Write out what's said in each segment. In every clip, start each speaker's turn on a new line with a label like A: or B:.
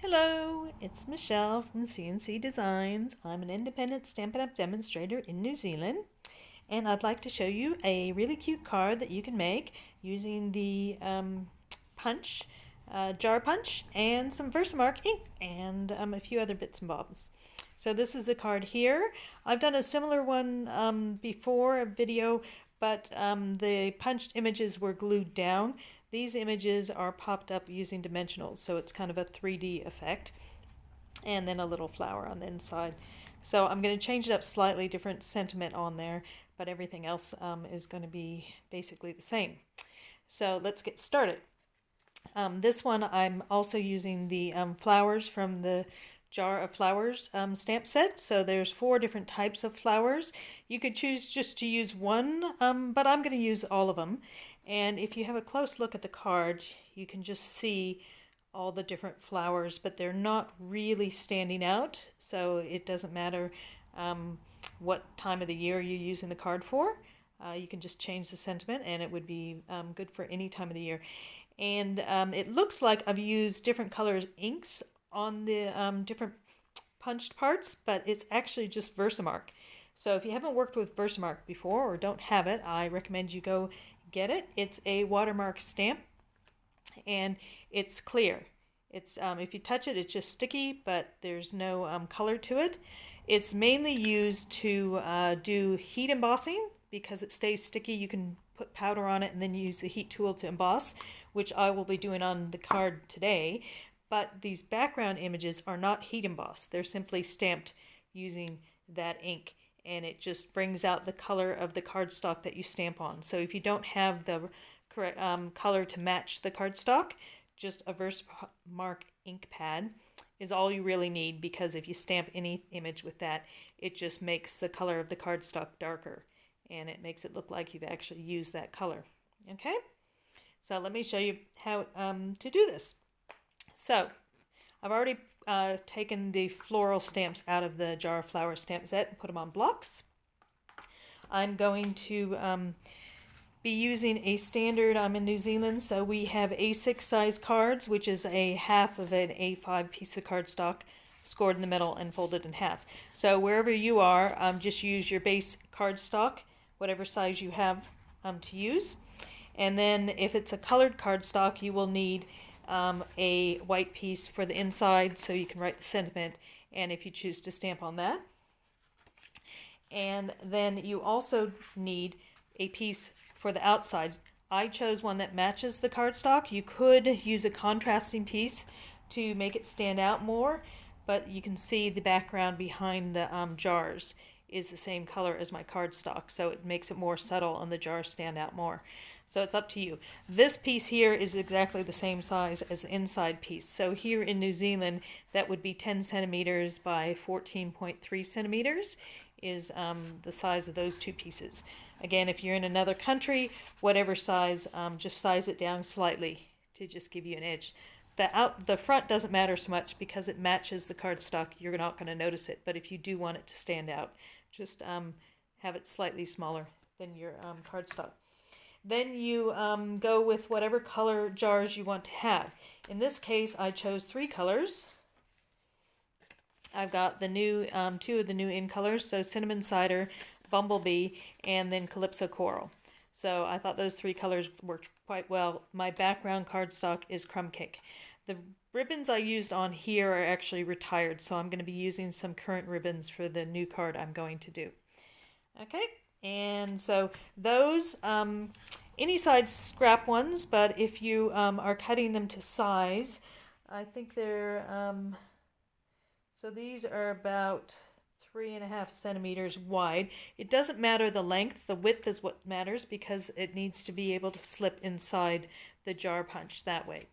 A: Hello, it's Michelle from CNC Designs. I'm an independent Stampin' Up! Demonstrator in New Zealand, and I'd like to show you a really cute card that you can make using the jar punch, and some Versamark ink, and a few other bits and bobs. So this is the card here. I've done a similar one before, a video, but the punched images were glued down. These images are popped up using dimensionals, so it's kind of a 3D effect. And then a little flower on the inside. So I'm going to change it up slightly, different sentiment on there, but everything else is going to be basically the same. So let's get started. This one I'm also using the flowers from the Jar of Flowers stamp set. So there's 4 different types of flowers. You could choose just to use one, but I'm going to use all of them. And if you have a close look at the card, you can just see all the different flowers, but they're not really standing out. So it doesn't matter what time of the year you're using the card for. You can just change the sentiment and it would be good for any time of the year. And it looks like I've used different colors inks on the different punched parts, but it's actually just Versamark. So if you haven't worked with Versamark before or don't have it, I recommend you go get it. It's a watermark stamp and it's clear. It's if you touch it, it's just sticky, but there's no color to it. It's mainly used to do heat embossing because it stays sticky. You can put powder on it and then use the heat tool to emboss, which I will be doing on the card today. But these background images are not heat embossed. They're simply stamped using that ink, and it just brings out the color of the cardstock that you stamp on. So if you don't have the correct color to match the cardstock, just a Versamark ink pad is all you really need, because if you stamp any image with that, it just makes the color of the cardstock darker, and it makes it look like you've actually used that color. Okay? So let me show you how to do this. So I've already taken the floral stamps out of the Jar of Flowers stamp set and put them on blocks. I'm going to be using a standard, I'm in New Zealand, so we have A6 size cards, which is a half of an A5 piece of cardstock scored in the middle and folded in half. So wherever you are, just use your base cardstock, whatever size you have to use. And then if it's a colored cardstock, you will need a white piece for the inside so you can write the sentiment, and if you choose to stamp on that. And then you also need a piece for the outside. I chose one that matches the cardstock. You could use a contrasting piece to make it stand out more, but you can see the background behind the jars is the same color as my cardstock, so it makes it more subtle and the jars stand out more. So it's up to you. This piece here is exactly the same size as the inside piece. So here in New Zealand, that would be 10 centimeters by 14.3 centimeters is the size of those 2 pieces. Again, if you're in another country, whatever size, just size it down slightly to just give you an edge. The front doesn't matter so much because it matches the cardstock. You're not going to notice it, but if you do want it to stand out, just have it slightly smaller than your cardstock. Then you go with whatever color jars you want to have. In this case, I chose 3 colors. I've got the new 2 of the new in colors, so Cinnamon Cider, Bumblebee, and then Calypso Coral. So I thought those 3 colors worked quite well. My background cardstock is Crumb Cake. The ribbons I used on here are actually retired, so I'm going to be using some current ribbons for the new card I'm going to do. Okay, and so those, any size scrap ones, but if you are cutting them to size, I think they're, so these are about 3.5 centimeters wide. It doesn't matter the length, the width is what matters because it needs to be able to slip inside the jar punch that way.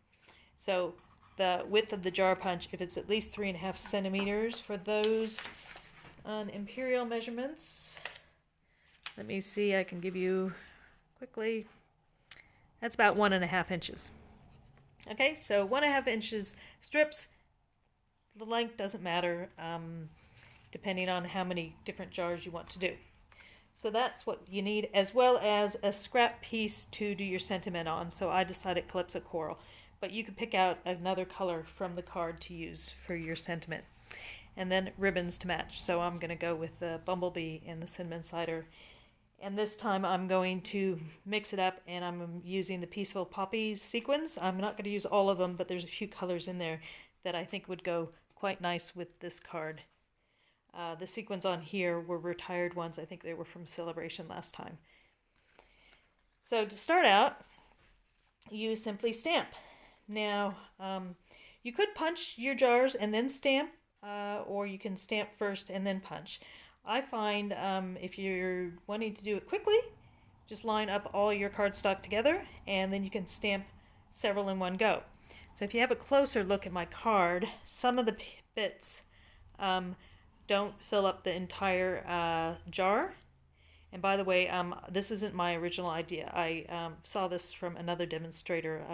A: So the width of the jar punch, if it's at least 3.5 centimeters for those on imperial measurements, let me see, I can give you quickly, that's about 1.5 inches. Okay, so 1.5 inches strips, the length doesn't matter, depending on how many different jars you want to do. So that's what you need, as well as a scrap piece to do your sentiment on. So I decided Calypso Coral. but you could pick out another color from the card to use for your sentiment. And then ribbons to match. So I'm going to go with the Bumblebee and the Cinnamon Cider. And this time I'm going to mix it up, and I'm using the Peaceful Poppies sequins. I'm not going to use all of them, but there's a few colors in there that I think would go quite nice with this card. The sequins on here were retired ones. I think they were from Celebration last time. So to start out, you simply stamp. Now, you could punch your jars and then stamp, or you can stamp first and then punch. I find if you're wanting to do it quickly, just line up all your cardstock together, and then you can stamp several in one go. So if you have a closer look at my card, some of the bits don't fill up the entire jar. And by the way, this isn't my original idea. I saw this from another demonstrator.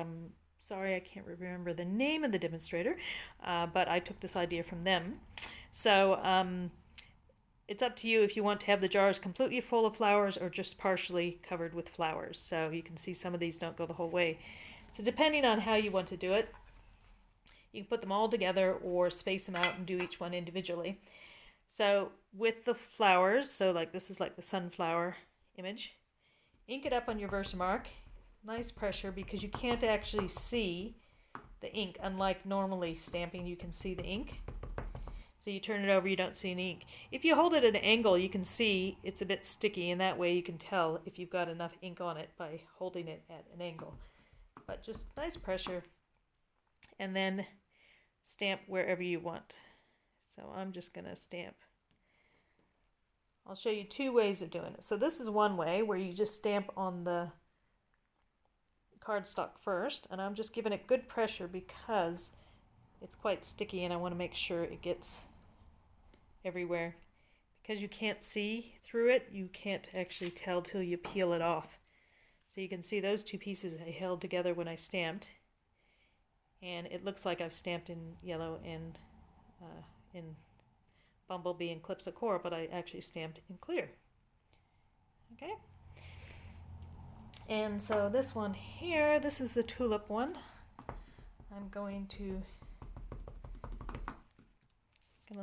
A: Sorry, I can't remember the name of the demonstrator, but I took this idea from them. So it's up to you if you want to have the jars completely full of flowers or just partially covered with flowers. So you can see some of these don't go the whole way. So depending on how you want to do it, you can put them all together or space them out and do each one individually. So with the flowers, so like this is like the sunflower image, ink it up on your Versamark. Nice pressure, because you can't actually see the ink. Unlike normally stamping, you can see the ink. So you turn it over, you don't see any ink. If you hold it at an angle, you can see it's a bit sticky, and that way you can tell if you've got enough ink on it by holding it at an angle. But just nice pressure, and then stamp wherever you want. So I'm just going to stamp. I'll show you two ways of doing it. So this is one way where you just stamp on the cardstock first, and I'm just giving it good pressure because it's quite sticky and I want to make sure it gets everywhere. Because you can't see through it, you can't actually tell till you peel it off. So you can see those two pieces I held together when I stamped, and it looks like I've stamped in yellow and in Bumblebee and Calypso core, but I actually stamped in clear. Okay. And so this one here, this is the tulip one. I'm going to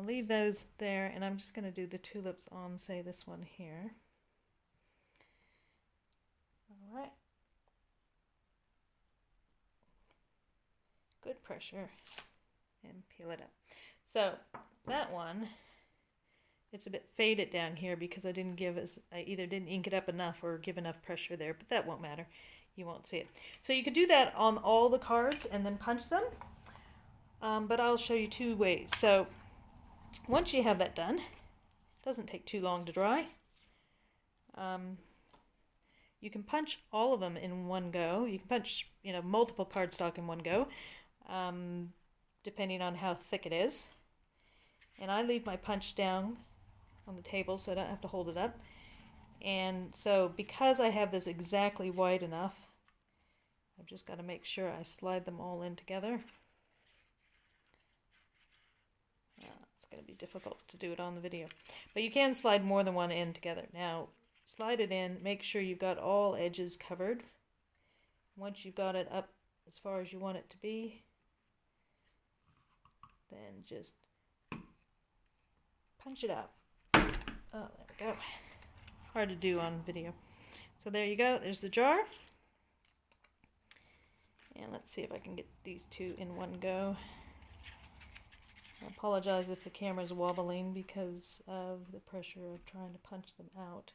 A: leave those there, and I'm just going to do the tulips on, say, this one here. All right. Good pressure, and peel it up. So that one, it's a bit faded down here because I either didn't ink it up enough or give enough pressure there, but that won't matter. You won't see it. So you could do that on all the cards and then punch them, but I'll show you two ways. So once you have that done, it doesn't take too long to dry. You can punch all of them in one go. You can punch, multiple cardstock in one go, depending on how thick it is. And I leave my punch down on the table so I don't have to hold it up. And so because I have this exactly wide enough, I've just got to make sure I slide them all in together. It's going to be difficult to do it on the video, but you can slide more than one end together. Now slide it in, make sure you've got all edges covered. Once you've got it up as far as you want it to be, then just punch it out. Oh, there we go. Hard to do on video. So there you go. There's the jar. And let's see if I can get these two in one go. I apologize if the camera's wobbling because of the pressure of trying to punch them out.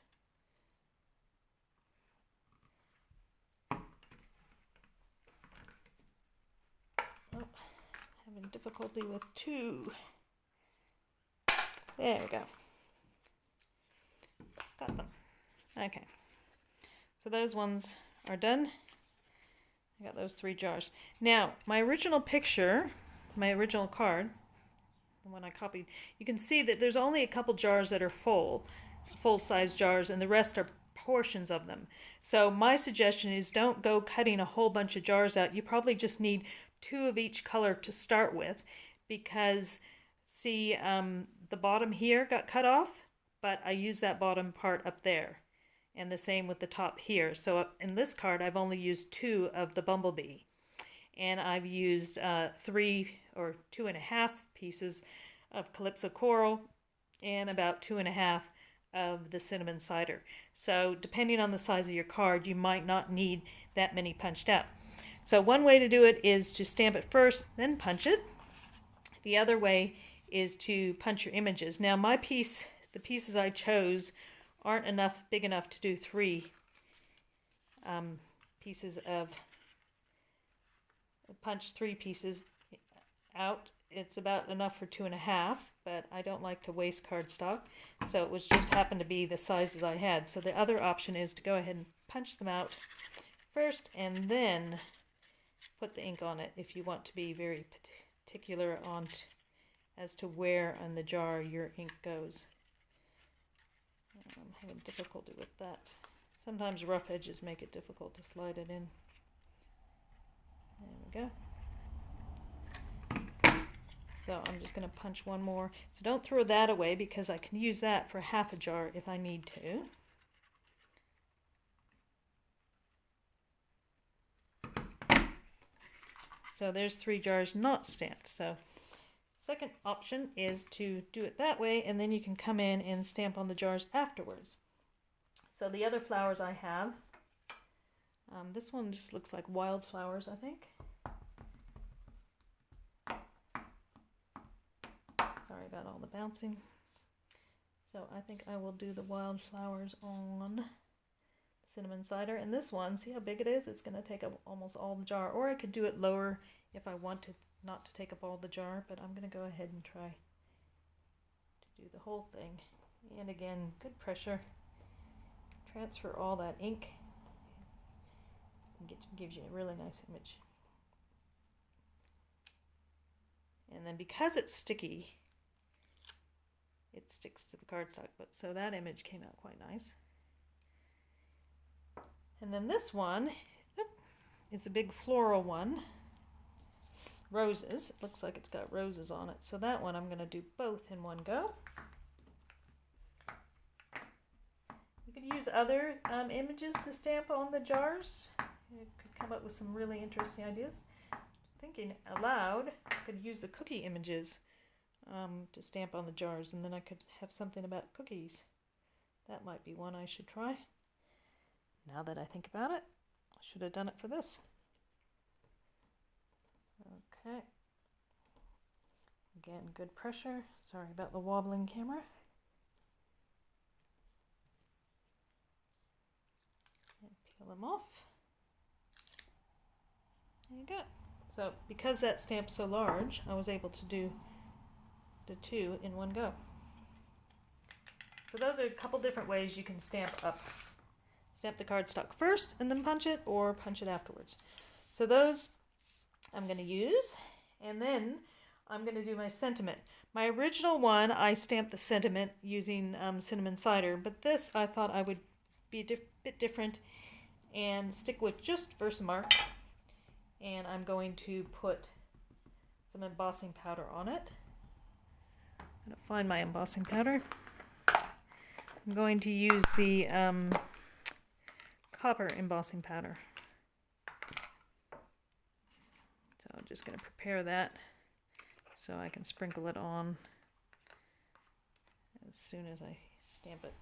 A: Oh, having difficulty with two. There we go. Got them. Okay. So those ones are done. I got those 3 jars. Now, my original picture, my original card, the one I copied, you can see that there's only a couple jars that are full-size jars, and the rest are portions of them. So my suggestion is don't go cutting a whole bunch of jars out. You probably just need 2 of each color to start with, because see, the bottom here got cut off, but I used that bottom part up there, and the same with the top here. So in this card I've only used 2 of the Bumblebee, and I've used 3 or 2.5 pieces of Calypso coral and about 2.5 of the cinnamon cider. So depending on the size of your card, you might not need that many punched out. So one way to do it is to stamp it first, then punch it. The other way is to punch your images. Now the pieces I chose aren't big enough to do 3 pieces of punch 3 pieces out. It's about enough for 2.5, but I don't like to waste cardstock, so it was just happened to be the sizes I had. So the other option is to go ahead and punch them out first and then put the ink on it if you want to be very particular on as to where on the jar your ink goes. I'm having difficulty with that. Sometimes rough edges make it difficult to slide it in. There we go. So I'm just going to punch one more. So don't throw that away because I can use that for half a jar if I need to. So there's 3 jars not stamped. So second option is to do it that way, and then you can come in and stamp on the jars afterwards. So the other flowers I have, this one just looks like wildflowers, I think. Sorry about all the bouncing. So I think I will do the wildflowers on cinnamon cider. And this one, see how big it is? It's going to take up almost all the jar. Or I could do it lower if I wanted not to take up all the jar. But I'm going to go ahead and try to do the whole thing. And again, good pressure. Transfer all that ink. Gives you a really nice image. And then because it's sticky, it sticks to the cardstock, but so that image came out quite nice. And then this one is a big floral one. Roses. It looks like it's got roses on it. So that one I'm going to do both in one go. You could use other images to stamp on the jars. You could come up with some really interesting ideas. Thinking aloud, I could use the cookie images to stamp on the jars, and then I could have something about cookies. That might be one I should try. Now that I think about it, I should have done it for this. Okay. Again, good pressure. Sorry about the wobbling camera. And peel them off. There you go. So because that stamp's so large, I was able to do the 2 in one go. So those are a couple different ways you can stamp up. Stamp the cardstock first and then punch it, or punch it afterwards. So those I'm going to use, and then I'm going to do my sentiment. My original one, I stamped the sentiment using cinnamon cider, but this I thought I would be a bit different and stick with just Versamark. And I'm going to put some embossing powder on it. I'm going to find my embossing powder. I'm going to use the copper embossing powder. So I'm just going to prepare that so I can sprinkle it on as soon as I stamp it.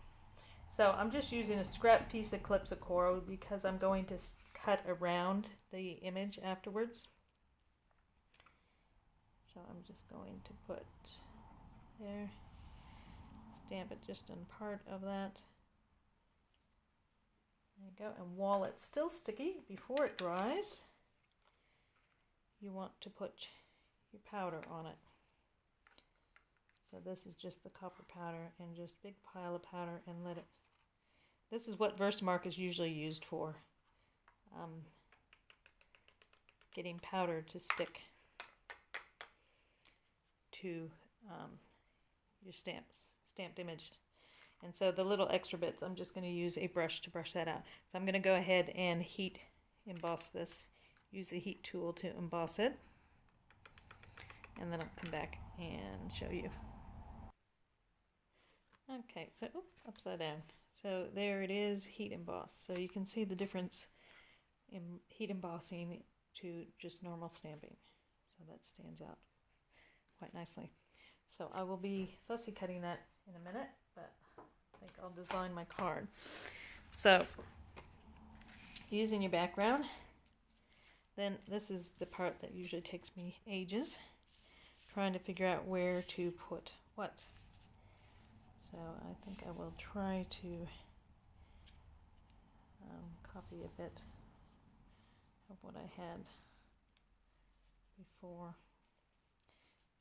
A: So I'm just using a scrap piece of Calypso coral because I'm going to cut around the image afterwards. So I'm just going to put there, stamp it just on part of that. There you go. And while it's still sticky, before it dries, you want to put your powder on it. So this is just the copper powder, and just big pile of powder, and let it. This is what Versamark is usually used for. Getting powder to stick to your stamped image. And so the little extra bits, I'm just going to use a brush to brush that out. So I'm going to go ahead and heat emboss this. Use the heat tool to emboss it. And then I'll come back and show you. Okay, so upside down. So there it is, heat emboss. So you can see the difference in heat embossing to just normal stamping. So that stands out quite nicely. So I will be fussy cutting that in a minute, but I think I'll design my card. So using your background, then this is the part that usually takes me ages, trying to figure out where to put what. So I think I will try to copy a bit of what I had before.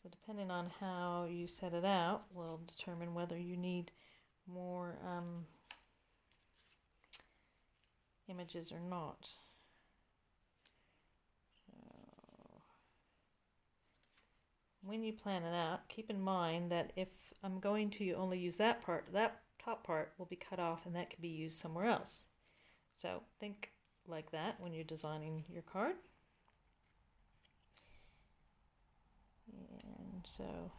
A: So depending on how you set it out will determine whether you need more images or not. So when you plan it out, keep in mind that if I'm going to only use that part, that top part will be cut off and that can be used somewhere else. So think like that when you're designing your card. And so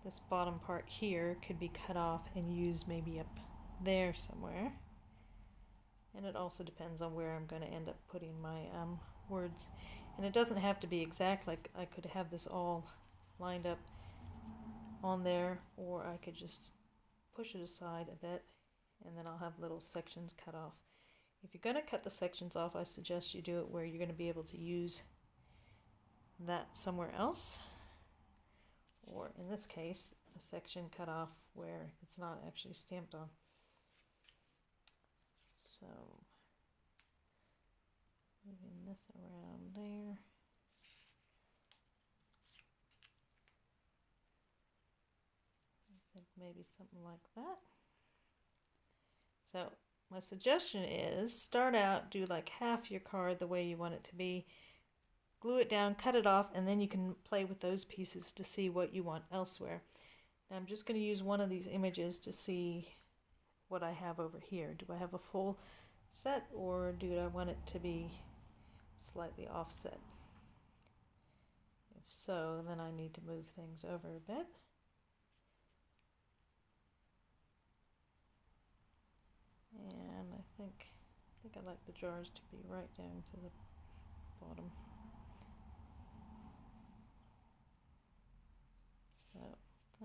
A: this bottom part here could be cut off and used maybe up there somewhere. And it also depends on where I'm going to end up putting my words. And it doesn't have to be exact, like I could have this all lined up on there, or I could just push it aside a bit and then I'll have little sections cut off. If you're going to cut the sections off, I suggest you do it where you're going to be able to use that somewhere else, or in this case a section cut off where it's not actually stamped on. So moving this around there. I think maybe something like that. So my suggestion is start out, do like half your card the way you want it to be, glue it down, cut it off, and then you can play with those pieces to see what you want elsewhere. Now I'm just going to use one of these images to see what I have over here. Do I have a full set or do I want it to be slightly offset? If so, then I need to move things over a bit. And I think I'd like the jars to be right down to the bottom. So,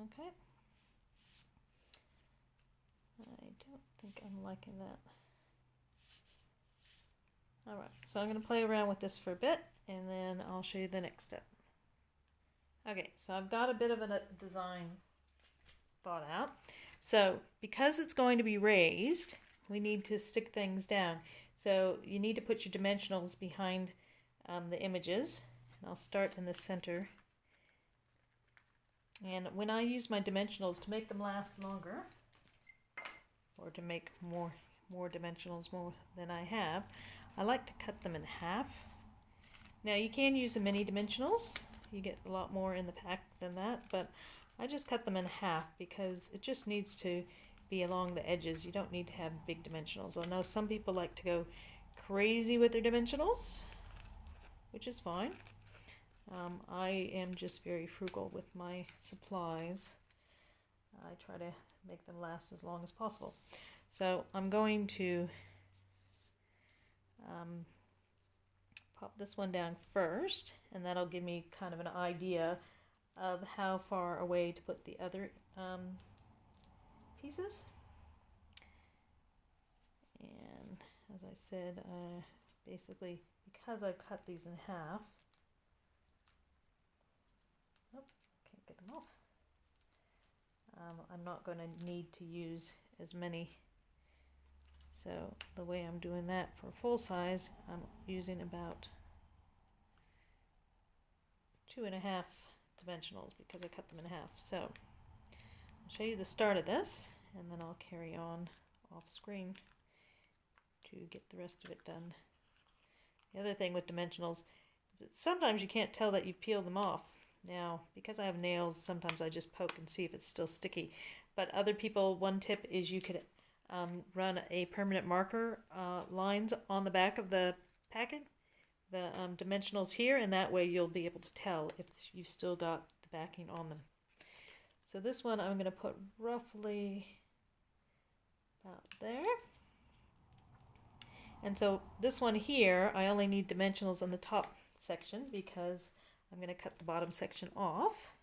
A: okay. I don't think I'm liking that. Alright, so I'm going to play around with this for a bit and then I'll show you the next step. Okay, so I've got a bit of a design thought out. So because it's going to be raised, we need to stick things down. So you need to put your dimensionals behind the images. And I'll start in the center. And when I use my dimensionals to make them last longer, or to make more dimensionals more than I have, I like to cut them in half. Now you can use the mini dimensionals. You get a lot more in the pack than that, but I just cut them in half because it just needs to be along the edges. You don't need to have big dimensionals. I know some people like to go crazy with their dimensionals, which is fine. I am just very frugal with my supplies. I try to make them last as long as possible. So I'm going to pop this one down first, and that'll give me kind of an idea of how far away to put the other pieces. And as I said, basically because I've cut these in half, can't get them off. I'm not going to need to use as many. So the way I'm doing that for full size, I'm using about 2.5 dimensionals because I cut them in half. So I'll show you the start of this and then I'll carry on off screen to get the rest of it done. The other thing with dimensionals is that sometimes you can't tell that you've peeled them off. Now, because I have nails, sometimes I just poke and see if it's still sticky. But other people, one tip is you could run a permanent marker lines on the back of the packet, the dimensionals here, and that way you'll be able to tell if you've still got the backing on them. So this one I'm going to put roughly about there. And so this one here, I only need dimensionals on the top section because I'm going to cut the bottom section off.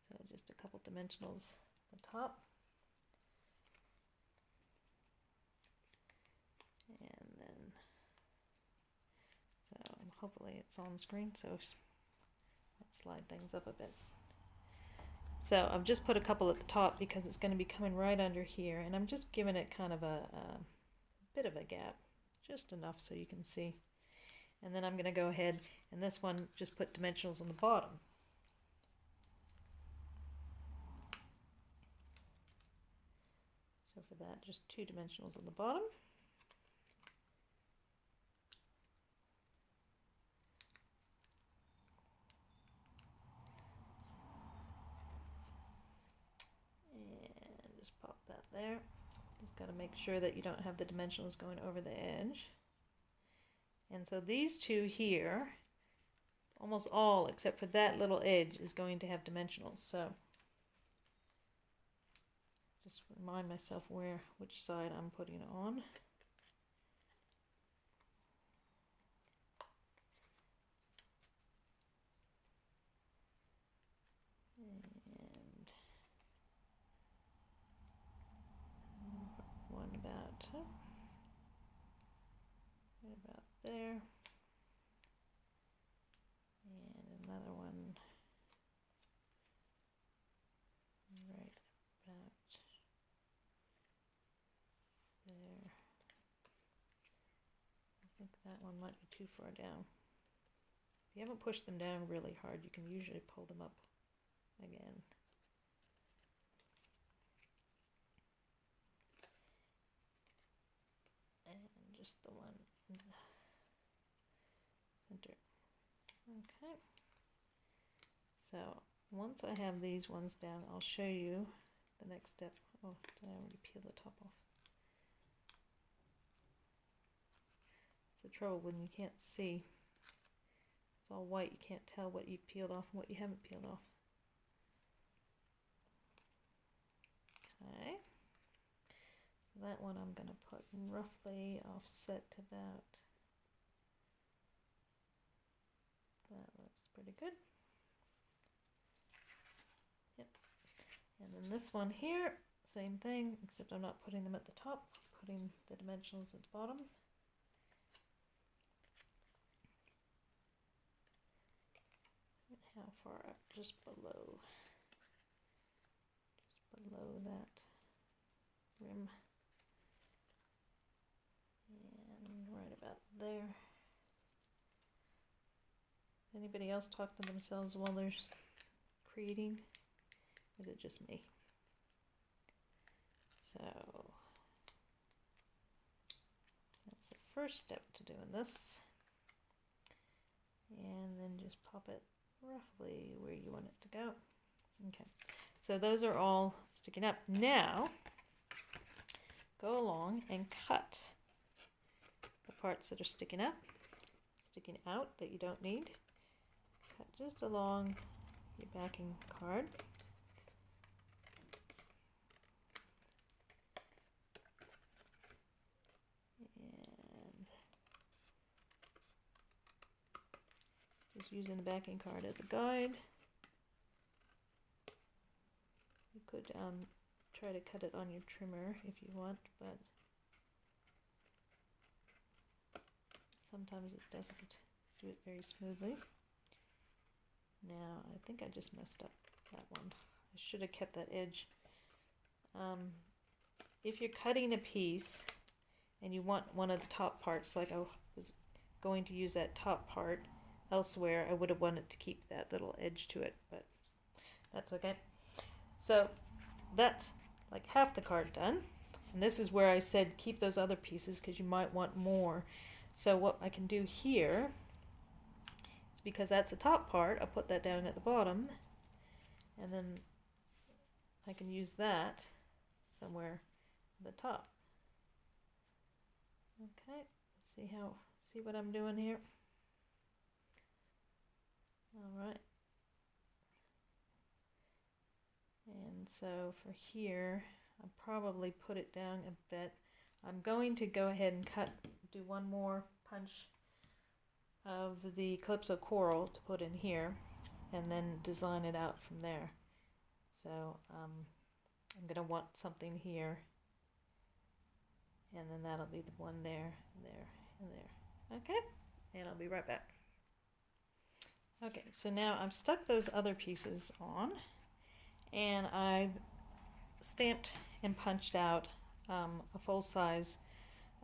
A: So just a couple dimensionals at the top. And then, so hopefully it's on screen, so let's slide things up a bit. So I've just put a couple at the top because it's going to be coming right under here, and I'm just giving it kind of a bit of a gap, just enough so you can see. And then I'm going to go ahead and this one just put dimensionals on the bottom. So for that, just 2 dimensionals on the bottom. And just pop that there. Just got to make sure that you don't have the dimensionals going over the edge. And so these two here, almost all except for that little edge, is going to have dimensionals. So just remind myself which side I'm putting it on. And one about there, and another one right about there. I think that one might be too far down. If you haven't pushed them down really hard, you can usually pull them up again. And just the one in the center. Okay. So once I have these ones down, I'll show you the next step. Oh, did I already peel the top off? It's the trouble when you can't see. It's all white, you can't tell what you peeled off and what you haven't peeled off. Okay. So that one I'm going to put roughly offset to about, that looks pretty good. Yep. And then this one here, same thing, except I'm not putting them at the top, putting the dimensionals at the bottom. And how far up? Just below that rim. And right about there. Anybody else talk to themselves while they're creating? Or is it just me? So that's the first step to doing this. And then just pop it roughly where you want it to go. Okay, so those are all sticking up. Now, go along and cut the parts that are sticking up, sticking out that you don't need. Cut just along your backing card. And just using the backing card as a guide. You could try to cut it on your trimmer if you want, but sometimes it doesn't do it very smoothly. Now, I think I just messed up that one. I should have kept that edge. If you're cutting a piece and you want one of the top parts, like I was going to use that top part elsewhere, I would have wanted to keep that little edge to it, but that's okay. So that's like half the card done. And this is where I said keep those other pieces because you might want more. So what I can do here is, because that's the top part, I'll put that down at the bottom, and then I can use that somewhere at the top. Okay, see what I'm doing here. All right. And so for here, I'll probably put it down a bit. I'm going to go ahead and do one more punch of the Calypso coral to put in here, and then design it out from there. So I'm going to want something here, and then that'll be the one there, there, and there. Okay, and I'll be right back. Okay, so now I've stuck those other pieces on, and I've stamped and punched out a full size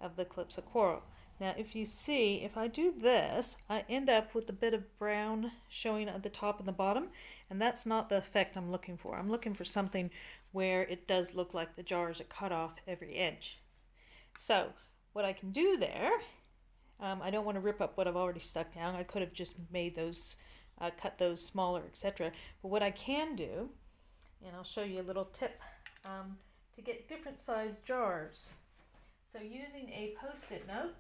A: of the Calypso coral. Now if you see, if I do this, I end up with a bit of brown showing at the top and the bottom, and that's not the effect I'm looking for. I'm looking for something where it does look like the jars are cut off every edge. So what I can do there, I don't want to rip up what I've already stuck down. I could have just made those, cut those smaller, etc. But what I can do, and I'll show you a little tip, to get different size jars. So using a post-it note,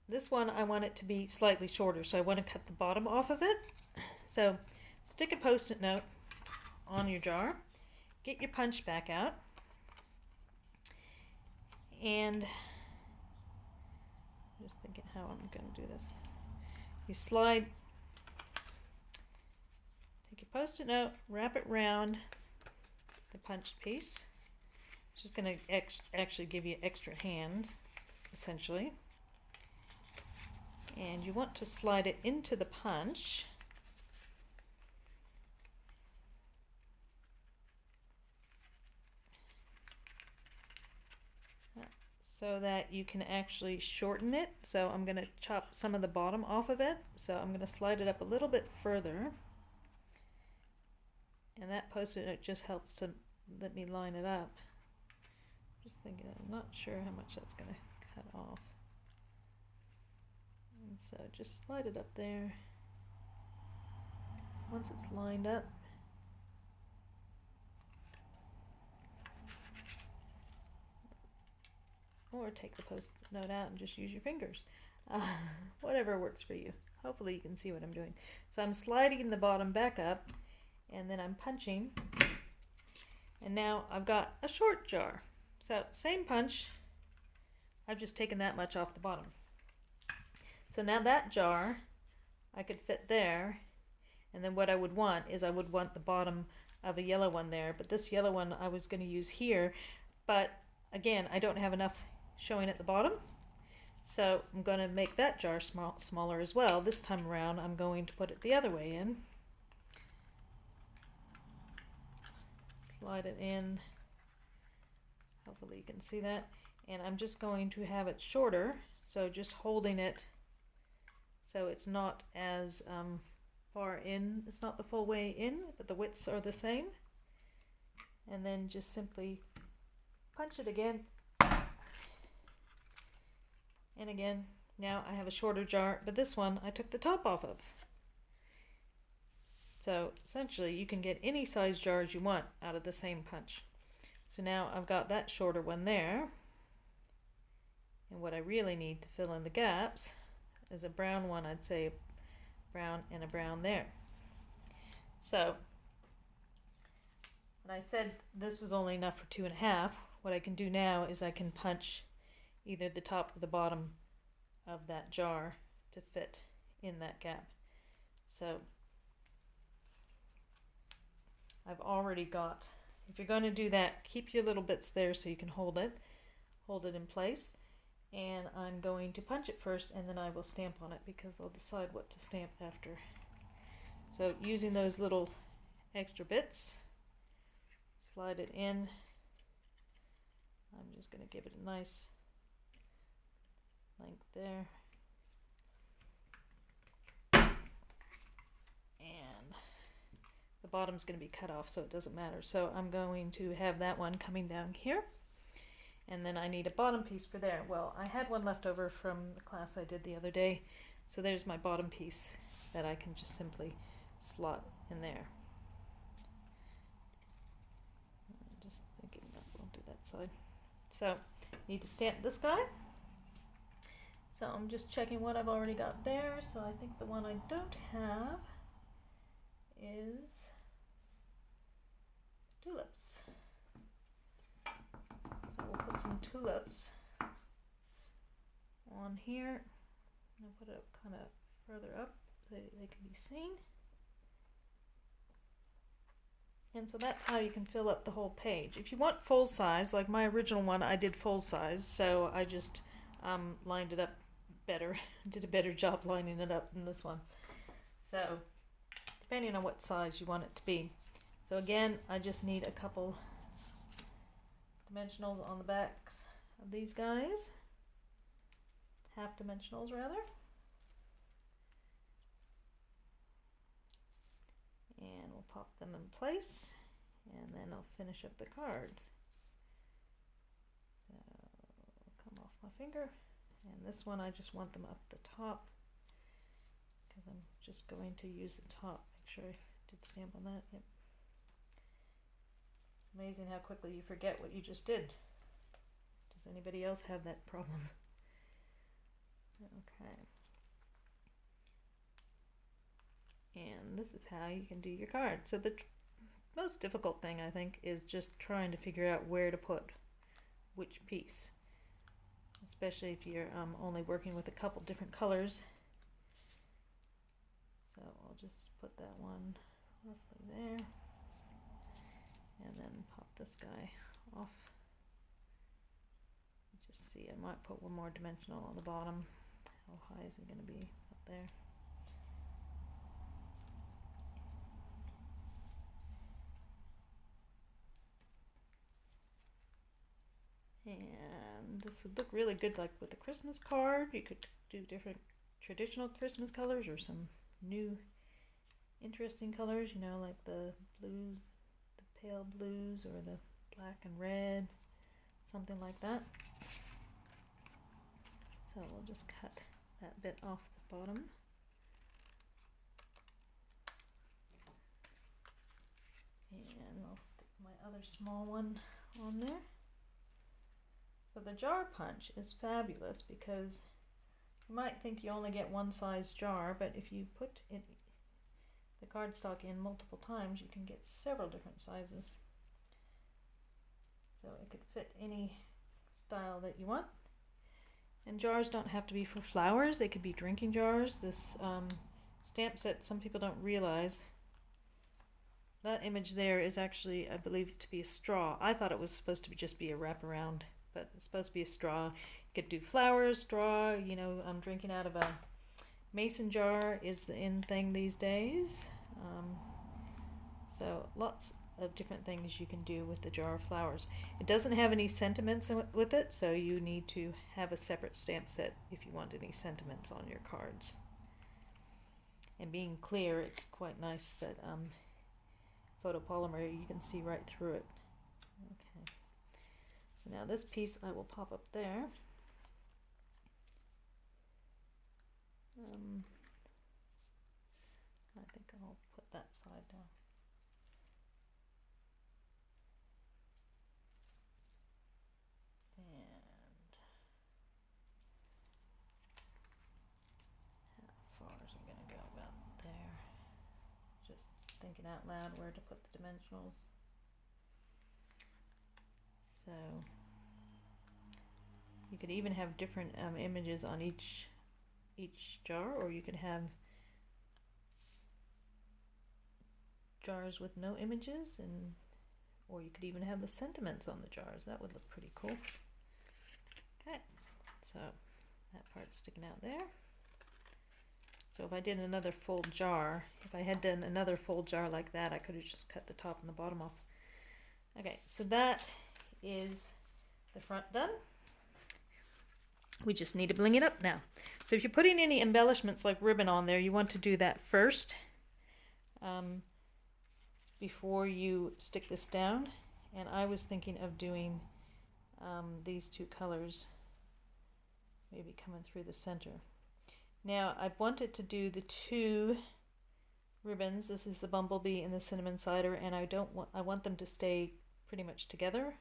A: this one I want it to be slightly shorter, so I want to cut the bottom off of it. So stick a post-it note on your jar, get your punch back out, and I'm just thinking how I'm going to do this. You slide, take your post-it note, wrap it round the punched piece, which is going to actually give you extra hand, essentially. And you want to slide it into the punch. So that you can actually shorten it. So I'm going to chop some of the bottom off of it. So I'm going to slide it up a little bit further. And that post-it note just helps to let me line it up. Just thinking, I'm not sure how much that's going to cut off. And so just slide it up there. Once it's lined up, or take the post-it note out and just use your fingers. Whatever works for you. Hopefully you can see what I'm doing. So I'm sliding the bottom back up, and then I'm punching, and now I've got a short jar. So same punch, I've just taken that much off the bottom. So now that jar I could fit there, and then what I would want is I would want the bottom of a yellow one there, but this yellow one I was going to use here, but again I don't have enough showing at the bottom, so I'm going to make that jar smaller as well. This time around I'm going to put it the other way in. Slide it in, hopefully you can see that, and I'm just going to have it shorter, so just holding it so it's not as far in, it's not the full way in, but the widths are the same, and then just simply punch it again, and again. Now I have a shorter jar, but this one I took the top off of. So essentially you can get any size jars you want out of the same punch. So now I've got that shorter one there, and what I really need to fill in the gaps is a brown one. I'd say a brown and a brown there. So when I said this was only enough for 2.5, what I can do now is I can punch either the top or the bottom of that jar to fit in that gap. So I've already got, if you're going to do that, keep your little bits there so you can hold it in place. And I'm going to punch it first, and then I will stamp on it because I'll decide what to stamp after. So using those little extra bits, slide it in. I'm just going to give it a nice length there. And the bottom's going to be cut off, so it doesn't matter. So I'm going to have that one coming down here, and then I need a bottom piece for there. Well, I had one left over from the class I did the other day, so there's my bottom piece that I can just simply slot in there. I'm just thinking that we'll do that side. So need to stamp this guy. So I'm just checking what I've already got there. So I think the one I don't have is tulips. So we'll put tulips on here. I'll put it kind of further up so they can be seen. And so that's how you can fill up the whole page. If you want full size, like my original one, I did full size, so I just lined it up better, did a better job lining it up than this one. So, depending on what size you want it to be. So again, I just need a couple dimensionals on the backs of these guys. Half dimensionals rather. And we'll pop them in place, and then I'll finish up the card. So come off my finger, and this one I just want them up the top because I'm just going to use the top. Make sure I did stamp on that. Yep. Amazing how quickly you forget what you just did. Does anybody else have that problem? Okay. And this is how you can do your card. So the most difficult thing, I think, is just trying to figure out where to put which piece, especially if you're only working with a couple different colors. So I'll just put that one roughly there, and then pop this guy off. Just see, I might put one more dimensional on the bottom. How high is it going to be up there? And this would look really good like with a Christmas card. You could do different traditional Christmas colors or some new interesting colors, you know, like the blues, the pale blues, or the black and red, something like that. So we'll just cut that bit off the bottom. And I'll stick my other small one on there. So the jar punch is fabulous because you might think you only get one size jar, but if you put it, the cardstock in multiple times, you can get several different sizes. So it could fit any style that you want. And jars don't have to be for flowers, they could be drinking jars. This stamp set, some people don't realize, that image there is actually, I believe, to be a straw. I thought it was supposed to just be a wraparound, but it's supposed to be a straw. You could do flowers, straw, you know, drinking out of a mason jar is the in thing these days. So lots of different things you can do with the jar of flowers. It doesn't have any sentiments with it, so you need to have a separate stamp set if you want any sentiments on your cards. And being clear, it's quite nice that Photopolymer, you can see right through it. Okay. So now this piece I will pop up there. I think I'll put that side down. And how far is it going to go? About there. Just thinking out loud where to put the dimensionals. So you could even have different images on each jar, or you could have jars with no images, and or you could even have the sentiments on the jars. That would look pretty cool. Okay, so that part's sticking out there. So if I did another full jar, if I had done another full jar like that, I could have just cut the top and the bottom off. Okay, so that is the front done. We just need to bling it up now. So if you're putting any embellishments like ribbon on there, you want to do that first before you stick this down. And I was thinking of doing these two colors maybe coming through the center. Now I wanted to do the two ribbons. This is the Bumblebee and the Cinnamon Cider, and I want them to stay pretty much together.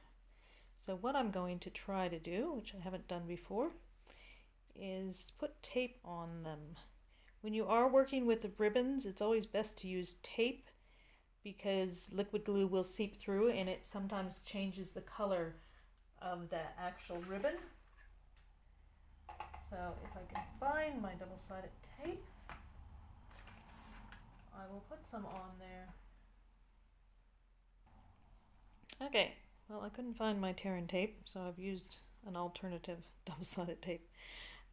A: So what I'm going to try to do, which I haven't done before, is put tape on them. When you are working with the ribbons, it's always best to use tape because liquid glue will seep through and it sometimes changes the color of the actual ribbon. So if I can find my double-sided tape, I will put some on there. Okay, well, I couldn't find my tearing tape, so I've used an alternative double-sided tape.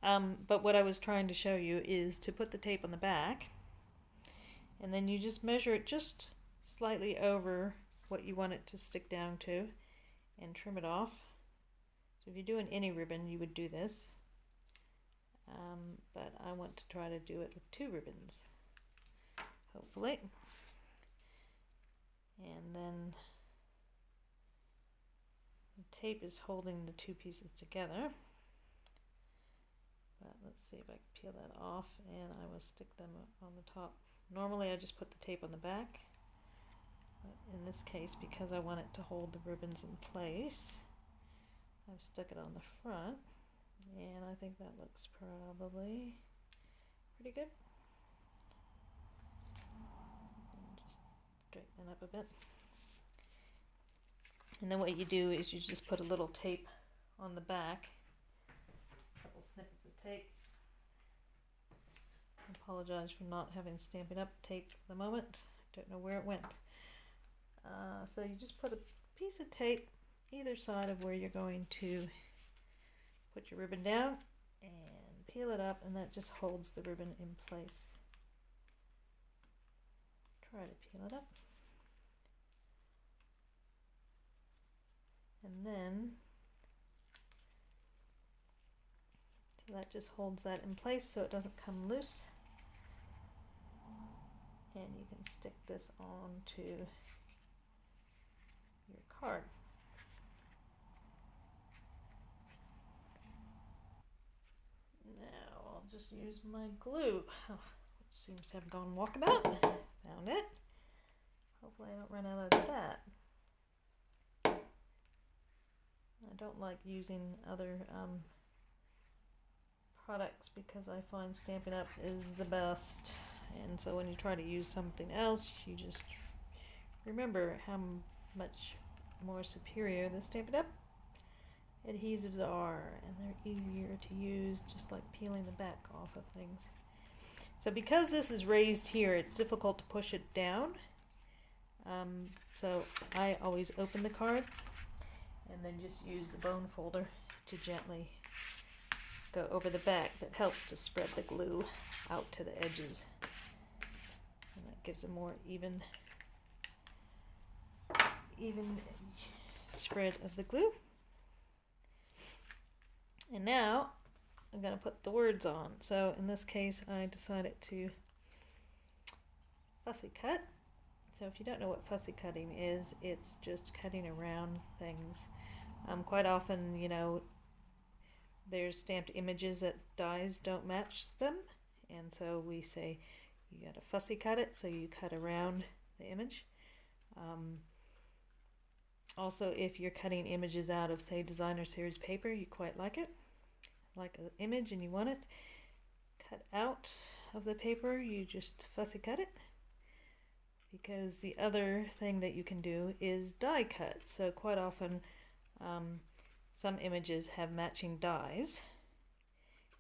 A: But what I was trying to show you is to put the tape on the back, and then you just measure it just slightly over what you want it to stick down to and trim it off. So if you're doing any ribbon, you would do this. But I want to try to do it with 2 ribbons, hopefully. And then the tape is holding the 2 pieces together. But let's see if I can peel that off, and I will stick them on the top. Normally I just put the tape on the back, but in this case, because I want it to hold the ribbons in place, I've stuck it on the front, and I think that looks probably pretty good. And just straighten it up a bit. And then what you do is you just put a little tape on the back, a couple snippets of tape. I apologize for not having Stampin' Up tape at the moment. I don't know where it went. So you just put a piece of tape either side of where you're going to put your ribbon down and peel it up, and that just holds the ribbon in place. Try to peel it up. And then, so that just holds that in place so it doesn't come loose. And you can stick this onto your card. Now I'll just use my glue, which seems to have gone walkabout. Found it. Hopefully I don't run out of that. I don't like using other products because I find Stampin' Up is the best, and so when you try to use something else, you just remember how much more superior the Stampin' Up adhesives are, and they're easier to use, just like peeling the back off of things. So because this is raised here, it's difficult to push it down, so I always open the card and then just use the bone folder to gently go over the back. That helps to spread the glue out to the edges, and that gives a more even spread of the glue. And now I'm going to put the words on. So in this case I decided to fussy cut. So if you don't know what fussy cutting is, it's just cutting around things. Quite often, you know, there's stamped images that dies don't match them, and so we say you gotta fussy cut it, so you cut around the image. Also, if you're cutting images out of, say, designer series paper, you quite like it, like an image, and you want it cut out of the paper, you just fussy cut it. Because the other thing that you can do is die cut. So quite often some images have matching dies,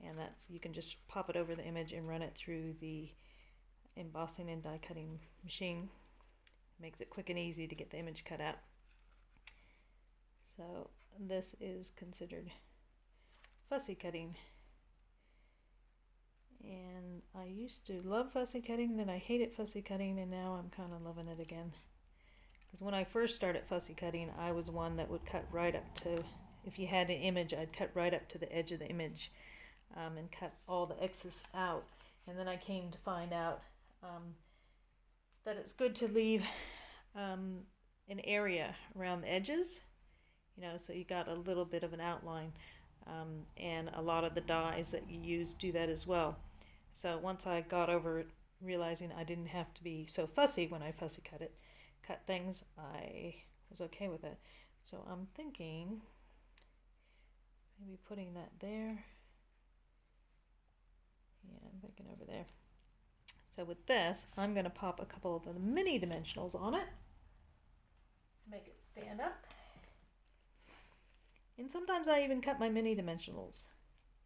A: and that's, you can just pop it over the image and run it through the embossing and die cutting machine. Makes it quick and easy to get the image cut out. So this is considered fussy cutting. And I used to love fussy cutting, then I hated fussy cutting, and now I'm kind of loving it again. Because when I first started fussy cutting, I was one that would cut right up to, if you had an image, I'd cut right up to the edge of the image and cut all the excess out. And then I came to find out that it's good to leave an area around the edges, you know, so you got a little bit of an outline. And a lot of the dies that you use do that as well. So once I got over realizing I didn't have to be so fussy when I fussy cut things, I was okay with it. So I'm thinking maybe putting that there. Yeah, I'm thinking over there. So with this, I'm going to pop a couple of the mini dimensionals on it, make it stand up. And sometimes I even cut my mini dimensionals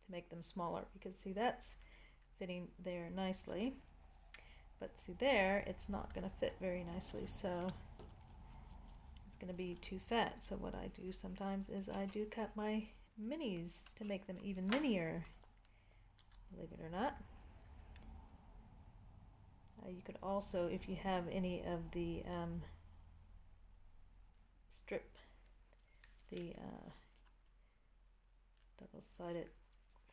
A: to make them smaller, because see, that's fitting there nicely. But see there, it's not going to fit very nicely, so it's going to be too fat. So what I do sometimes is I do cut my minis to make them even minier, believe it or not. You could also, if you have any of the double-sided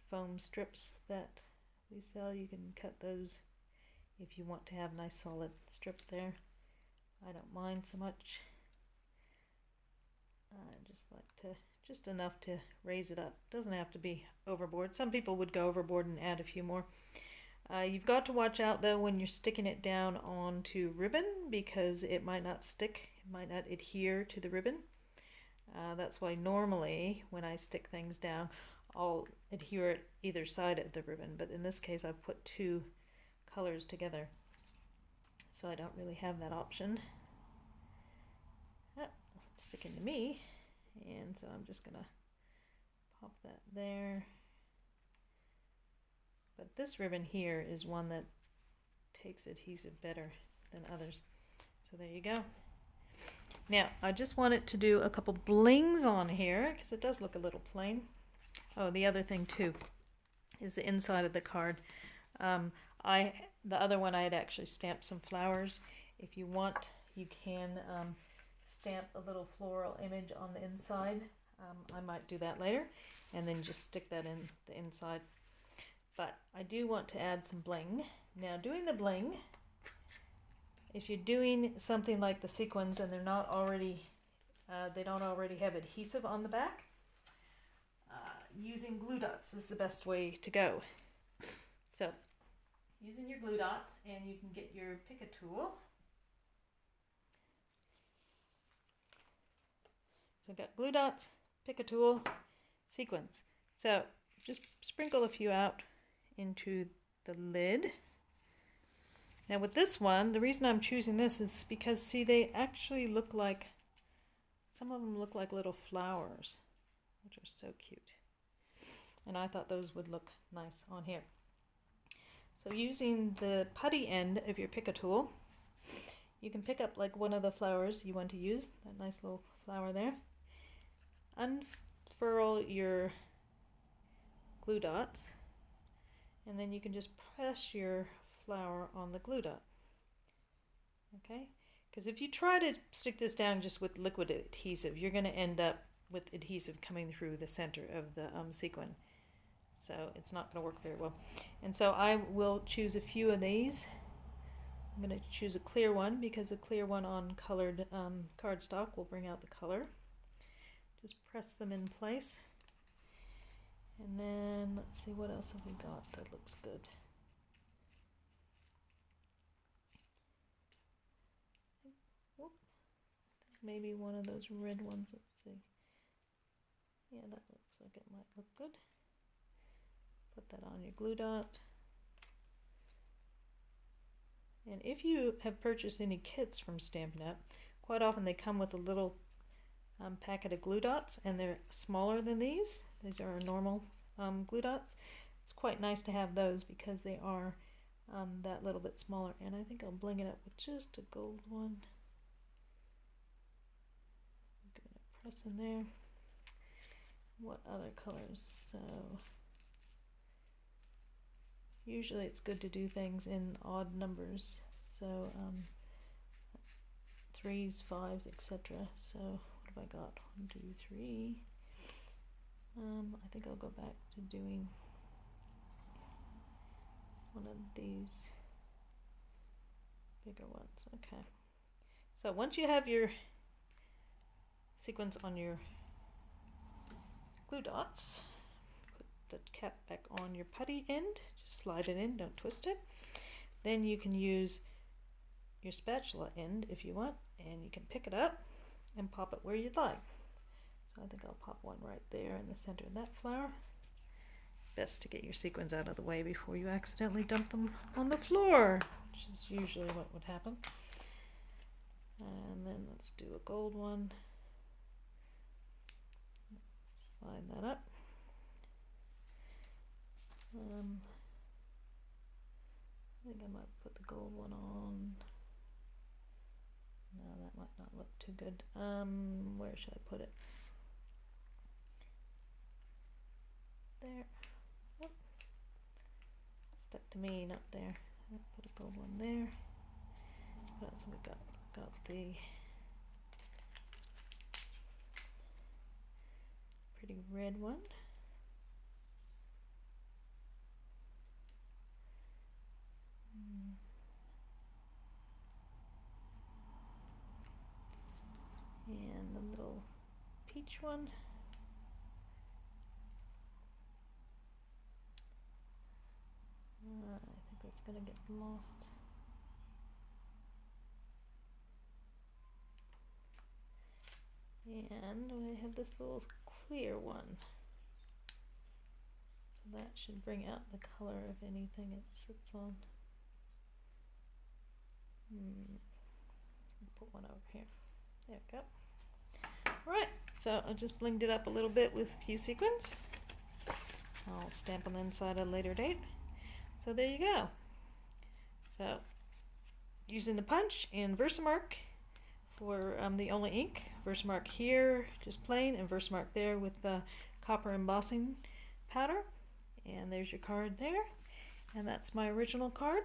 A: foam strips that we sell, you can cut those if you want to have a nice solid strip there. I don't mind so much. I just like to, just enough to raise it up. Doesn't have to be overboard. Some people would go overboard and add a few more. You've got to watch out though when you're sticking it down onto ribbon, because it might not stick, it might not adhere to the ribbon. That's why normally when I stick things down, I'll adhere it either side of the ribbon, but in this case I've put two colors together, so I don't really have that option. It's sticking to me, and so I'm just gonna pop that there. But this ribbon here is one that takes adhesive better than others. So there you go. Now, I just wanted to do a couple blings on here because it does look a little plain. Oh, the other thing too is the inside of the card. The other one I had actually stamped some flowers. If you want, you can stamp a little floral image on the inside. I might do that later, and then just stick that in the inside. But I do want to add some bling. Now, doing the bling, if you're doing something like the sequins and they're not already, they don't already have adhesive on the back, using glue dots is the best way to go. So, using your glue dots, and you can get your pick a tool. So I've got glue dots, pick a tool, sequins. So just sprinkle a few out into the lid. Now with this one, the reason I'm choosing this is because, see, they actually look like, some of them look like little flowers, which are so cute. And I thought those would look nice on here. So using the putty end of your pick a tool, you can pick up like one of the flowers you want to use, that nice little flower there. Unfurl your glue dots, and then you can just press your flower on the glue dot. Okay? Because if you try to stick this down just with liquid adhesive, you're going to end up with adhesive coming through the center of the sequin. So it's not going to work very well. And so I will choose a few of these. I'm going to choose a clear one because a clear one on colored cardstock will bring out the color. Just press them in place. And then let's see, what else have we got that looks good. Whoop. Maybe one of those red ones. Let's see. Yeah, that looks like it might look good. Put that on your glue dot. And if you have purchased any kits from Stampin' Up, quite often they come with a little packet of glue dots, and they're smaller than these. These are normal glue dots. It's quite nice to have those because they are that little bit smaller. And I think I'll bling it up with just a gold one. I'm going to press in there. What other colors? So usually it's good to do things in odd numbers. So 3s, 5s, etc. So what have I got? 1, 2, 3. I think I'll go back to doing one of these bigger ones. Okay. So once you have your sequins on your glue dots, put the cap back on your putty end. Just slide it in, don't twist it. Then you can use your spatula end if you want, and you can pick it up and pop it where you'd like. So I think I'll pop one right there in the center of that flower. Best to get your sequins out of the way before you accidentally dump them on the floor, which is usually what would happen. And then let's do a gold one. Let's line that up. I think I might put the gold one on. No, that might not look too good. Where should I put it? There. Oh. Stuck to me, not there. I'll put a gold one there. What else have we got? Got the pretty red one. And the little peach one. I think that's gonna get lost. And we have this little clear one. So that should bring out the color of anything it sits on. I'll put one over here. There we go. Alright, so I just blinged it up a little bit with a few sequins. I'll stamp on the inside at a later date. So there you go. So using the punch and Versamark for the only ink. Versamark here, just plain, and Versamark there with the copper embossing powder. And there's your card there. And that's my original card.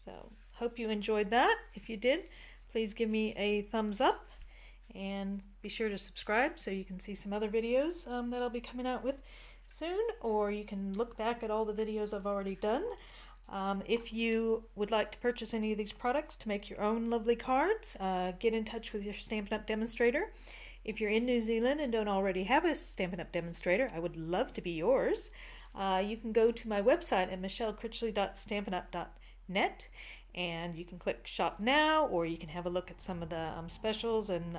A: So hope you enjoyed that. If you did, please give me a thumbs up and be sure to subscribe so you can see some other videos that I'll be coming out with soon, or you can look back at all the videos I've already done. If you would like to purchase any of these products to make your own lovely cards, get in touch with your Stampin' Up! Demonstrator. If you're in New Zealand and don't already have a Stampin' Up! Demonstrator, I would love to be yours. You can go to my website at michellekritchley.stampinup.net and you can click Shop Now, or you can have a look at some of the specials and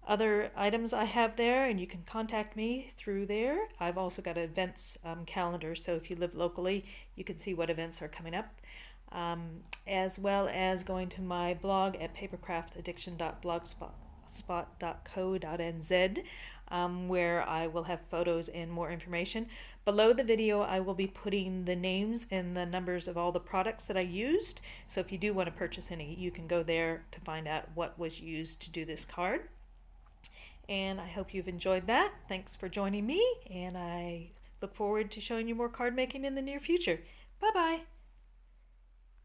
A: other items I have there, and you can contact me through there. I've also got an events calendar, so if you live locally, you can see what events are coming up, as well as going to my blog at papercraftaddiction.blogspot.co.nz, where I will have photos and more information. Below the video, I will be putting the names and the numbers of all the products that I used, so if you do want to purchase any, you can go there to find out what was used to do this card. And I hope you've enjoyed that. Thanks for joining me, and I look forward to showing you more card making in the near future. Bye-bye.